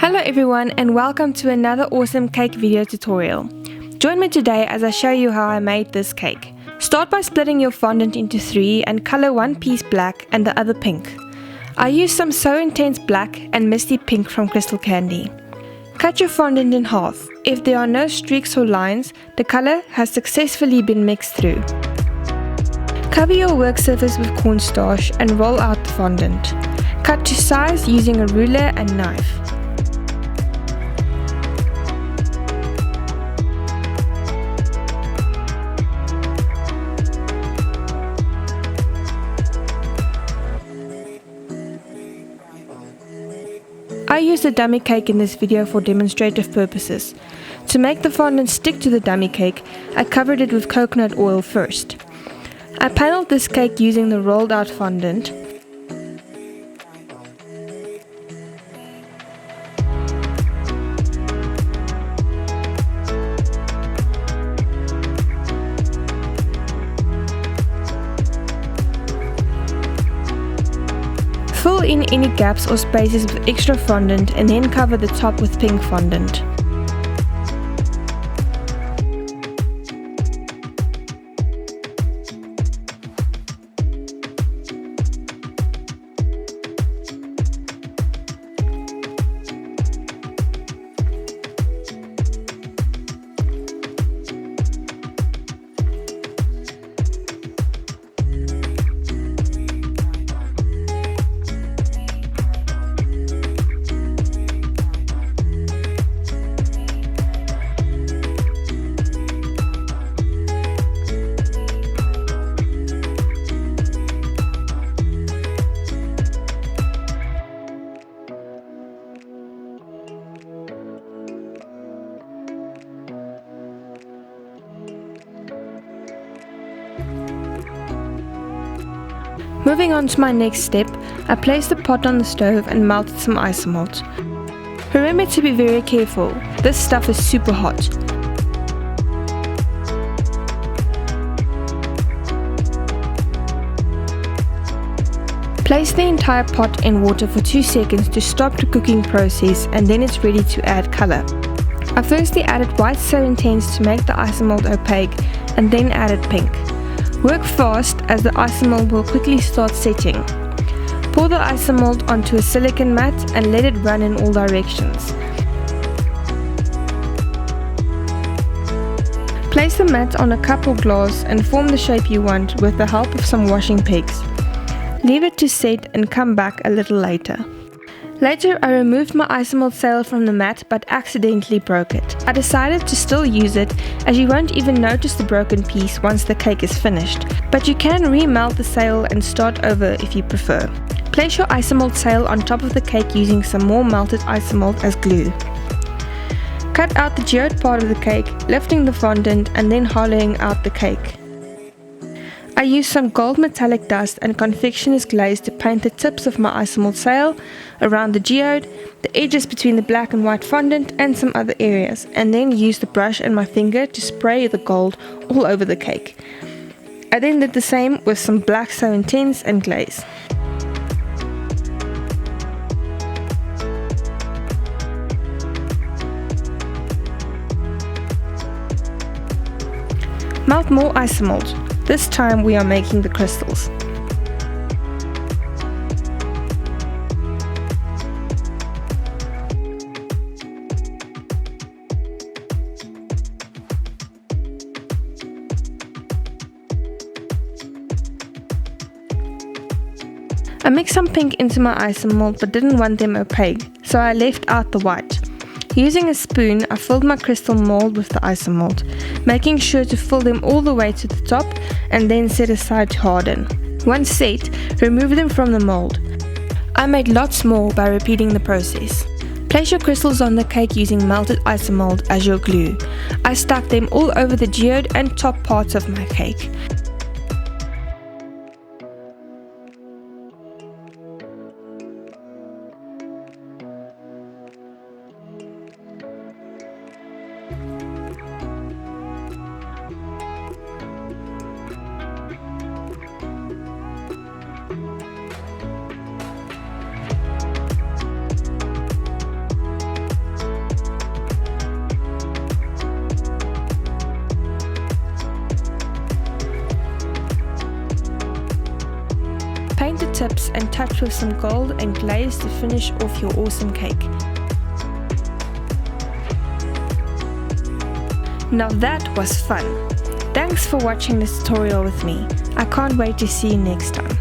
Hello everyone and welcome to another awesome cake video tutorial. Join me today as I show you how I made this cake. Start by splitting your fondant into 3 and color one piece black and the other pink. I used some So Intense Black and Misty Pink from Crystal Candy. Cut your fondant in half. If there are no streaks or lines, the color has successfully been mixed through. Cover your work surface with cornstarch and roll out the fondant. Cut to size using a ruler and knife. I used a dummy cake in this video for demonstrative purposes. To make the fondant stick to the dummy cake, I covered it with coconut oil first. I paneled this cake using the rolled out fondant. Fill in any gaps or spaces with extra fondant and then cover the top with pink fondant. Moving on to my next step, I placed the pot on the stove and melted some Isomalt. Remember to be very careful, this stuff is super hot. Place the entire pot in water for 2 seconds to stop the cooking process and then it's ready to add color. I firstly added white So Intense to make the Isomalt opaque and then added pink. Work fast as the Isomalt will quickly start setting. Pour the Isomalt onto a silicone mat and let it run in all directions. Place the mat on a cup or glass and form the shape you want with the help of some washing pegs. Leave it to set and come back a little later. Later I removed my Isomalt sail from the mat but accidentally broke it. I decided to still use it as you won't even notice the broken piece once the cake is finished, but you can remelt the sail and start over if you prefer. Place your Isomalt sail on top of the cake using some more melted Isomalt as glue. Cut out the geode part of the cake, lifting the fondant and then hollowing out the cake. I used some gold metallic dust and confectioner's glaze to paint the tips of my Isomalt sail, around the geode, the edges between the black and white fondant and some other areas, and then used the brush and my finger to spray the gold all over the cake. I then did the same with some black So Intense and glaze. Melt more Isomalt. This time we are making the crystals. I mixed some pink into my Isomalt but didn't want them opaque, so I left out the white. Using a spoon, I filled my crystal mold with the Isomalt, making sure to fill them all the way to the top and then set aside to harden. Once set, remove them from the mold. I made lots more by repeating the process. Place your crystals on the cake using melted Isomalt as your glue. I stuck them all over the geode and top parts of my cake. tips and touch with some gold and glaze to finish off your awesome cake. Now that was fun! Thanks for watching this tutorial with me. I can't wait to see you next time.